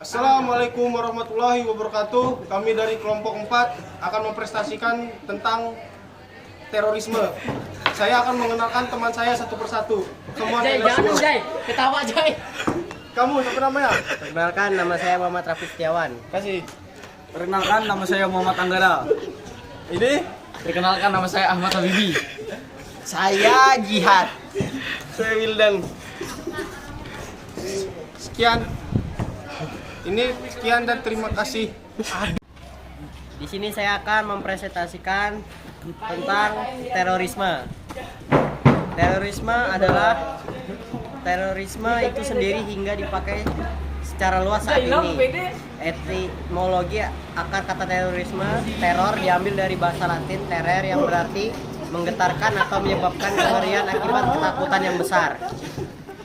Assalamualaikum warahmatullahi wabarakatuh. Kami dari kelompok 4 akan mempresentasikan tentang terorisme. Saya akan mengenalkan teman saya satu persatu. Semua Jangan Jai, ketawa Jai. Kamu siapa namanya? Perkenalkan, nama saya Muhammad Rafi Setiawan. Kasih. Perkenalkan, nama saya Muhammad Anggara. Ini Perkenalkan, nama saya Ahmad Habibi. Saya Jihad. saya Wildan. Sekian. Ini sekian dan terima kasih. Di sini saya akan mempresentasikan tentang terorisme. Terorisme itu sendiri hingga dipakai secara luas saat ini. Etimologi akar kata terorisme, teror diambil dari bahasa Latin terer yang berarti menggetarkan atau menyebabkan kengerian akibat ketakutan yang besar.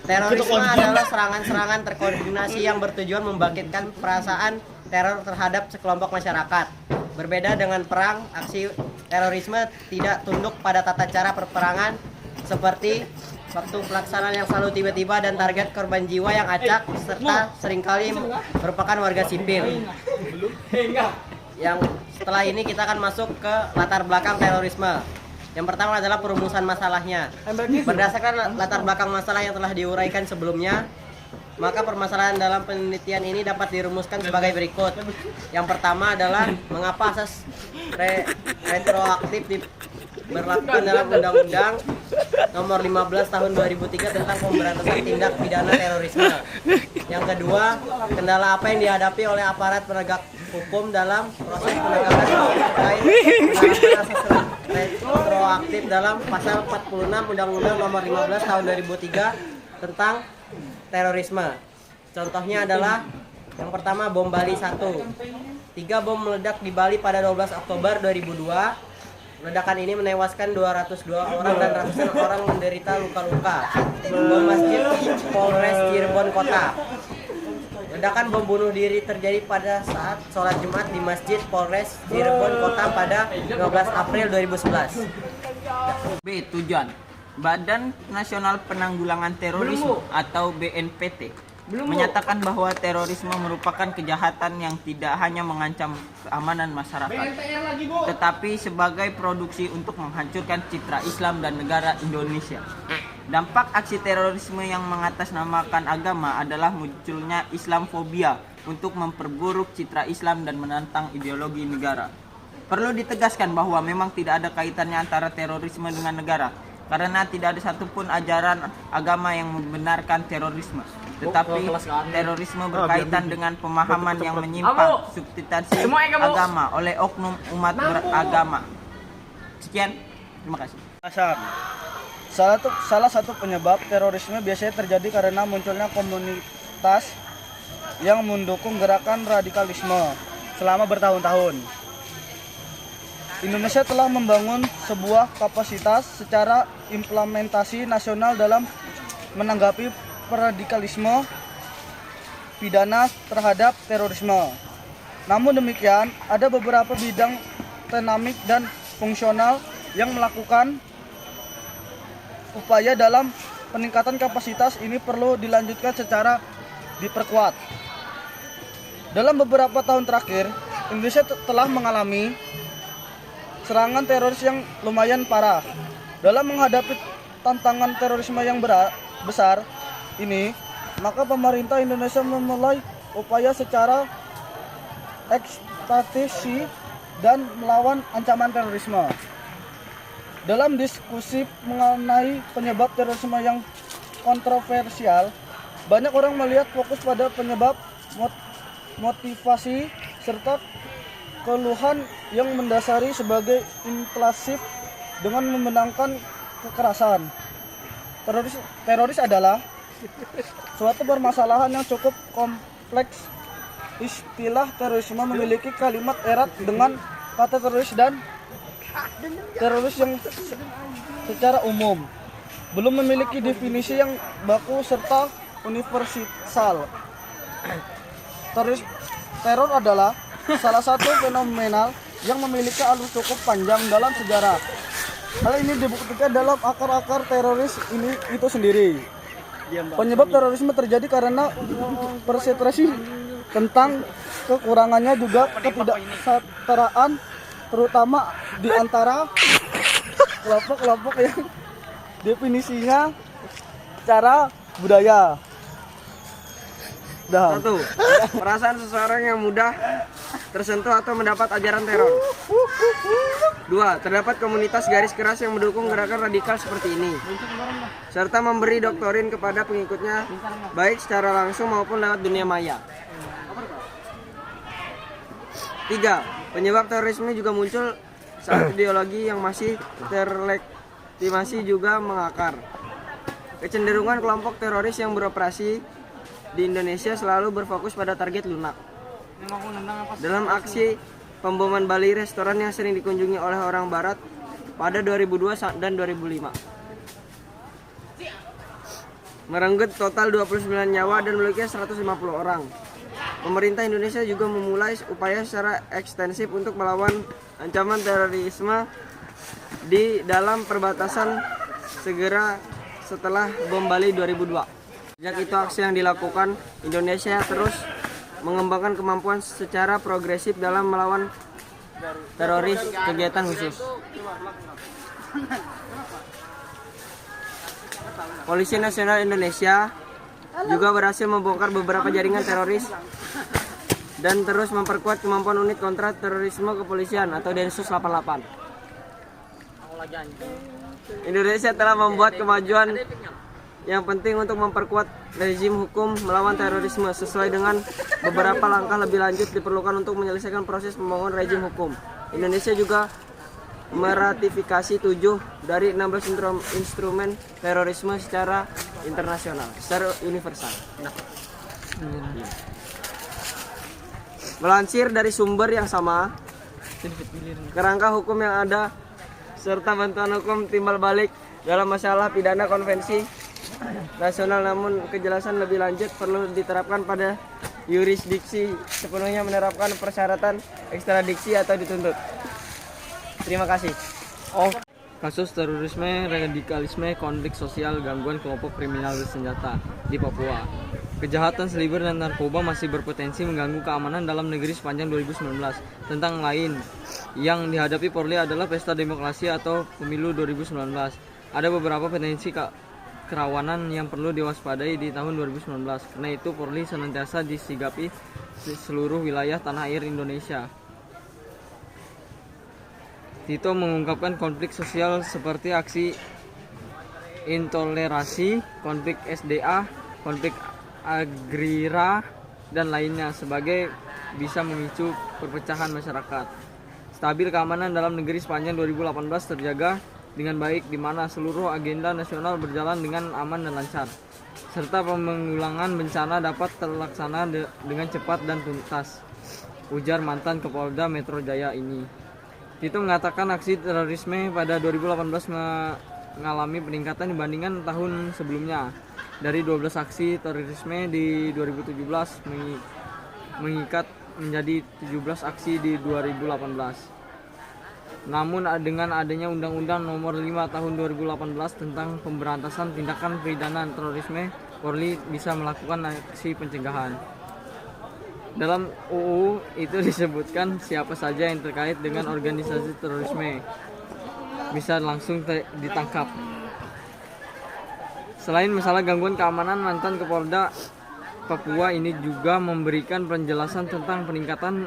Terorisme adalah serangan-serangan terkoordinasi yang bertujuan membangkitkan perasaan teror terhadap sekelompok masyarakat. Berbeda dengan perang, aksi terorisme tidak tunduk pada tata cara perperangan seperti waktu pelaksanaan yang selalu tiba-tiba dan target korban jiwa yang acak serta seringkali merupakan warga sipil. Yang setelah ini kita akan masuk ke latar belakang terorisme. Yang pertama adalah perumusan masalahnya. Berdasarkan latar belakang masalah yang telah diuraikan sebelumnya, maka permasalahan dalam penelitian ini dapat dirumuskan sebagai berikut. Yang pertama adalah mengapa asas retroaktif diberlakukan dalam Undang-Undang Nomor 15 Tahun 2003 tentang pemberantasan tindak pidana terorisme. Yang kedua, kendala apa yang dihadapi oleh aparat penegak hukum dalam proses penegakan terkait penerapan asas retroaktif dalam pasal 46 Undang-Undang Nomor 15 Tahun 2003 tentang terorisme. Contohnya adalah yang pertama bom Bali 1. 3 bom meledak di Bali pada 12 Oktober 2002. Ledakan ini menewaskan 202 orang dan ratusan orang menderita luka-luka. Bom masjid Polres Cirebon Kota. Ledakan bom bunuh diri terjadi pada saat sholat Jumat di Masjid Polres Cirebon Kota pada 12 April 2011. B. Tujuan Badan Nasional Penanggulangan Terorisme atau BNPT menyatakan bahwa terorisme merupakan kejahatan yang tidak hanya mengancam keamanan masyarakat, tetapi sebagai produksi untuk menghancurkan citra Islam dan negara Indonesia. Dampak aksi terorisme yang mengatasnamakan agama adalah munculnya Islamfobia untuk memperburuk citra Islam dan menantang ideologi negara. Perlu ditegaskan bahwa memang tidak ada kaitannya antara terorisme dengan negara, karena tidak ada satupun ajaran agama yang membenarkan terorisme. Tetapi terorisme berkaitan dengan pemahaman yang menyimpang substansi agama oleh oknum umat beragama. Sekian, terima kasih. Salah satu penyebab terorisme biasanya terjadi karena munculnya komunitas yang mendukung gerakan radikalisme selama bertahun-tahun. Indonesia telah membangun sebuah kapasitas secara implementasi nasional dalam menanggapi radikalisme pidana terhadap terorisme. Namun demikian, ada beberapa bidang dinamik dan fungsional yang melakukan upaya dalam peningkatan kapasitas ini perlu dilanjutkan secara diperkuat. Dalam beberapa tahun terakhir, Indonesia telah mengalami serangan teroris yang lumayan parah. Dalam menghadapi tantangan terorisme yang besar ini, maka pemerintah Indonesia memulai upaya secara ekstatisi dan melawan ancaman terorisme. Dalam diskusi mengenai penyebab terorisme yang kontroversial, banyak orang melihat fokus pada penyebab, motivasi, serta keluhan yang mendasari sebagai impulsif dengan memenangkan kekerasan. Teroris adalah suatu permasalahan yang cukup kompleks. Istilah terorisme memiliki kalimat erat dengan kata teroris dan teroris yang secara umum belum memiliki definisi yang baku serta universal. Teror adalah salah satu fenomena yang memiliki alur cukup panjang dalam sejarah. Hal ini dibuktikan dalam akar-akar teroris itu sendiri. Penyebab terorisme terjadi karena persepsi tentang kekurangannya juga ketidaksetaraan terutama di antara kelompok-kelompok yang definisinya cara budaya. Dah. 1. Perasaan seseorang yang mudah tersentuh atau mendapat ajaran teror. 2. Terdapat komunitas garis keras yang mendukung gerakan radikal seperti ini, serta memberi doktrin kepada pengikutnya baik secara langsung maupun lewat dunia maya. 3. Penyebab terorisme juga muncul saat ideologi yang masih terlegitimasi juga mengakar. Kecenderungan kelompok teroris yang beroperasi di Indonesia selalu berfokus pada target lunak. Dalam aksi pemboman Bali, restoran yang sering dikunjungi oleh orang barat pada 2002 dan 2005 merenggut total 29 nyawa dan melukai 150 orang. Pemerintah Indonesia juga memulai upaya secara ekstensif untuk melawan ancaman terorisme di dalam perbatasan segera setelah bom Bali 2002. Sejak itu aksi yang dilakukan, Indonesia terus mengembangkan kemampuan secara progresif dalam melawan teroris kegiatan khusus. Polisi Nasional Indonesia juga berhasil membongkar beberapa jaringan teroris dan terus memperkuat kemampuan unit kontra terorisme kepolisian atau Densus 88. Indonesia telah membuat kemajuan yang penting untuk memperkuat rezim hukum melawan terorisme. Sesuai dengan beberapa langkah lebih lanjut diperlukan untuk menyelesaikan proses pembangunan rezim hukum. Indonesia juga meratifikasi 7 dari 16 instrumen terorisme secara internasional, secara universal. Melansir dari sumber yang sama, kerangka hukum yang ada serta bantuan hukum timbal balik dalam masalah pidana konvensi nasional, namun kejelasan lebih lanjut perlu diterapkan pada yurisdiksi sepenuhnya menerapkan persyaratan ekstradiksi atau dituntut. Terima kasih. Kasus terorisme, radikalisme, konflik sosial, gangguan kelompok kriminal bersenjata di Papua. Kejahatan seliber dan narkoba masih berpotensi mengganggu keamanan dalam negeri sepanjang 2019. Tentang lain yang dihadapi Polri adalah pesta demokrasi atau pemilu 2019. Ada beberapa potensi kerawanan yang perlu diwaspadai di tahun 2019. Karena itu Polri senantiasa disigapi di seluruh wilayah tanah air Indonesia. Tito mengungkapkan konflik sosial seperti aksi intolerasi, konflik SDA, konflik agrira, dan lainnya sebagai bisa memicu perpecahan masyarakat. Stabil keamanan dalam negeri sepanjang 2018 terjaga dengan baik di mana seluruh agenda nasional berjalan dengan aman dan lancar, serta penanggulangan bencana dapat terlaksana dengan cepat dan tuntas, ujar mantan Kapolda Metro Jaya ini. Tito mengatakan aksi terorisme pada 2018 mengalami peningkatan dibandingkan tahun sebelumnya. Dari 12 aksi terorisme di 2017 mengikat menjadi 17 aksi di 2018. Namun dengan adanya Undang-Undang Nomor 5 Tahun 2018 tentang pemberantasan tindakan pidana terorisme, Polri bisa melakukan aksi pencegahan. Dalam UU itu disebutkan siapa saja yang terkait dengan organisasi terorisme bisa langsung ditangkap. Selain masalah gangguan keamanan, mantan Kapolda Papua ini juga memberikan penjelasan tentang peningkatan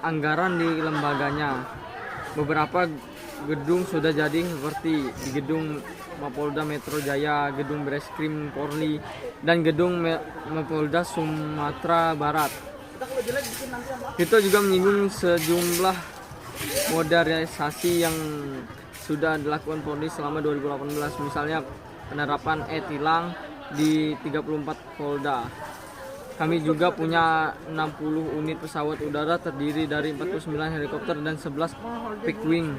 anggaran di lembaganya. Beberapa gedung sudah jadi seperti di gedung Mapolda Metro Jaya, gedung Breskrim Polri, dan gedung Mapolda Sumatera Barat. Itu juga menyinggung sejumlah modernisasi yang sudah dilakukan Polri selama 2018, misalnya penerapan e-tilang di 34 Polda. Kami juga punya 60 unit pesawat udara terdiri dari 49 helikopter dan 11 Pickwing.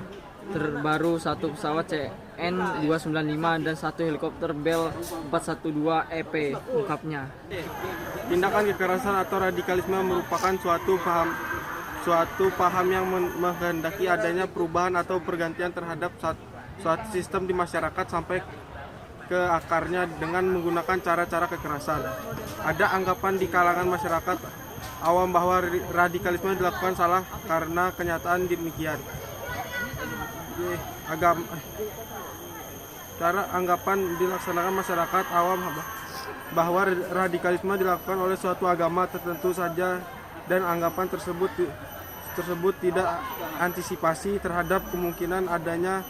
Terbaru satu pesawat CN-295 dan satu helikopter Bell 412 EP, ungkapnya. Tindakan kekerasan atau radikalisme merupakan suatu paham yang menghendaki adanya perubahan atau pergantian terhadap suatu sistem di masyarakat sampai ke akarnya dengan menggunakan cara-cara kekerasan. Ada anggapan di kalangan masyarakat awam bahwa radikalisme dilakukan salah karena kenyataan demikian. Cara anggapan dilaksanakan masyarakat awam bahwa radikalisme dilakukan oleh suatu agama tertentu saja dan anggapan tersebut tidak antisipasi terhadap kemungkinan adanya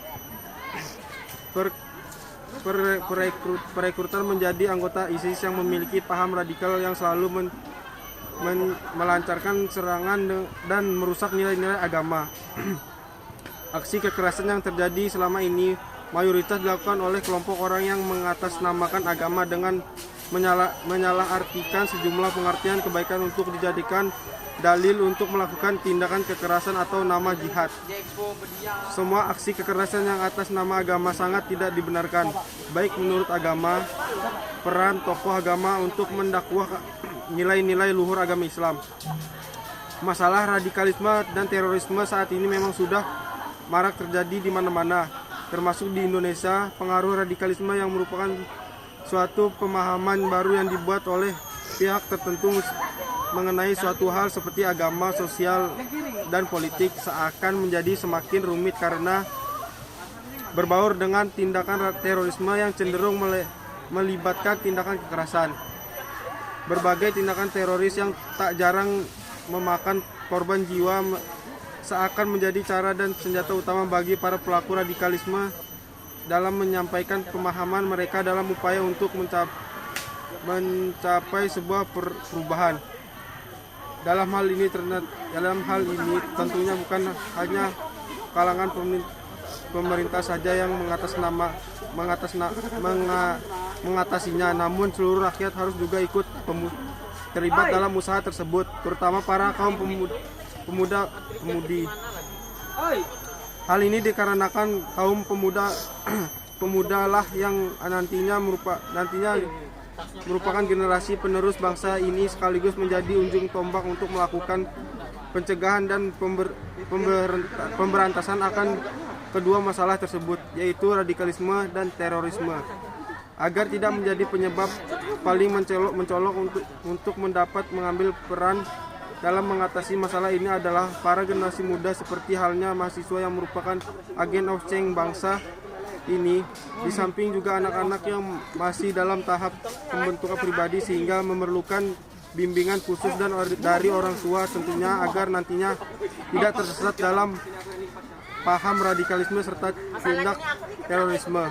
perekrutan menjadi anggota ISIS yang memiliki paham radikal yang selalu melancarkan serangan dan merusak nilai-nilai agama. Aksi kekerasan yang terjadi selama ini mayoritas dilakukan oleh kelompok orang yang mengatasnamakan agama dengan menyalahartikan sejumlah pengertian kebaikan untuk dijadikan dalil untuk melakukan tindakan kekerasan atau nama jihad. Semua aksi kekerasan yang atas nama agama sangat tidak dibenarkan, baik menurut agama, peran tokoh agama untuk mendakwah nilai-nilai luhur agama Islam. Masalah radikalisme dan terorisme saat ini memang sudah marak terjadi di mana-mana, termasuk di Indonesia. Pengaruh radikalisme yang merupakan suatu pemahaman baru yang dibuat oleh pihak tertentu mengenai suatu hal seperti agama, sosial, dan politik seakan menjadi semakin rumit karena berbaur dengan tindakan terorisme yang cenderung melibatkan tindakan kekerasan. Berbagai tindakan teroris yang tak jarang memakan korban jiwa seakan menjadi cara dan senjata utama bagi para pelaku radikalisme dalam menyampaikan pemahaman mereka dalam upaya untuk mencapai sebuah perubahan. Dalam hal ini tentunya bukan hanya kalangan pemerintah saja yang mengatasinya, namun seluruh rakyat harus juga ikut terlibat dalam usaha tersebut, terutama para kaum pemuda-pemudi. Hal ini dikarenakan kaum pemudalah yang nantinya merupakan generasi penerus bangsa ini sekaligus menjadi ujung tombak untuk melakukan pencegahan dan pemberantasan akan kedua masalah tersebut, yaitu radikalisme dan terorisme. Agar tidak menjadi penyebab paling mencolok untuk mengambil peran dalam mengatasi masalah ini adalah para generasi muda seperti halnya mahasiswa yang merupakan agen of change bangsa ini, di samping juga anak-anak yang masih dalam tahap pembentukan pribadi sehingga memerlukan bimbingan khusus dan dari orang tua tentunya agar nantinya tidak tersesat dalam paham radikalisme serta tindak terorisme.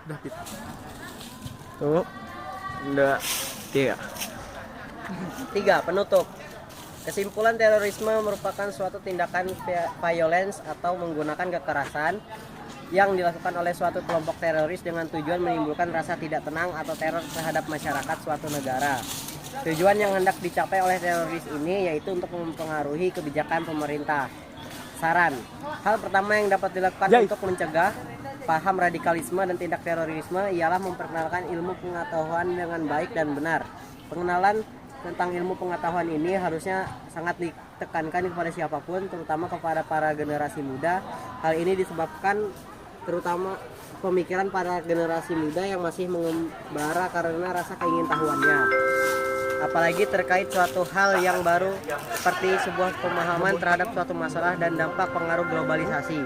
Udah gitu. Udah 3. Penutup. Kesimpulan, terorisme merupakan suatu tindakan violence atau menggunakan kekerasan yang dilakukan oleh suatu kelompok teroris dengan tujuan menimbulkan rasa tidak tenang atau teror terhadap masyarakat suatu negara. Tujuan yang hendak dicapai oleh teroris ini yaitu untuk mempengaruhi kebijakan pemerintah. Saran. Hal pertama yang dapat dilakukan untuk mencegah paham radikalisme dan tindak terorisme ialah memperkenalkan ilmu pengetahuan dengan baik dan benar. Pengenalan tentang ilmu pengetahuan ini harusnya sangat ditekankan kepada siapapun, terutama kepada para generasi muda. Hal ini disebabkan terutama pemikiran para generasi muda yang masih mengembara karena rasa keingintahuannya. Apalagi terkait suatu hal yang baru seperti sebuah pemahaman terhadap suatu masalah dan dampak pengaruh globalisasi.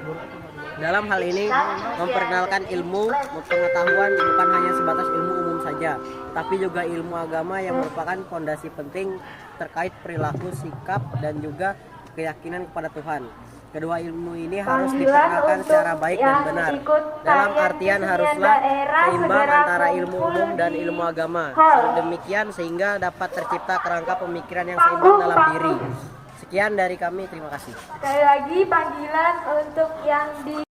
Dalam hal ini, memperkenalkan ilmu pengetahuan bukan hanya sebatas ilmu umum saja, tapi juga ilmu agama yang merupakan fondasi penting terkait perilaku, sikap, dan juga keyakinan kepada Tuhan. Kedua ilmu ini harus diperkenalkan secara baik dan benar. Dalam artian haruslah seimbang antara ilmu umum dan ilmu agama. Demikian sehingga dapat tercipta kerangka pemikiran yang seimbang dalam diri. Sekian dari kami, terima kasih. Sekali lagi panggilan untuk yang di